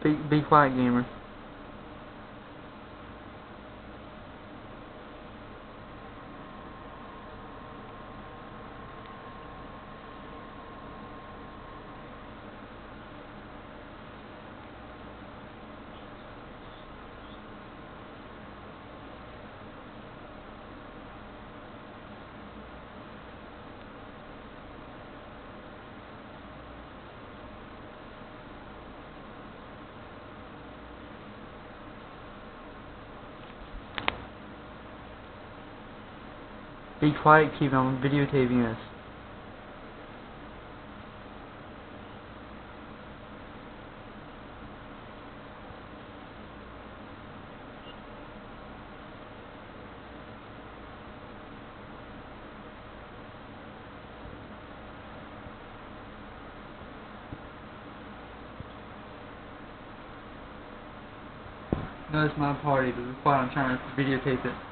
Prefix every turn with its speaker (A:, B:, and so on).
A: Be quiet, gamer. Be quiet, Keith. I'm videotaping this. No, it's my party, but be quiet. I'm trying to videotape it.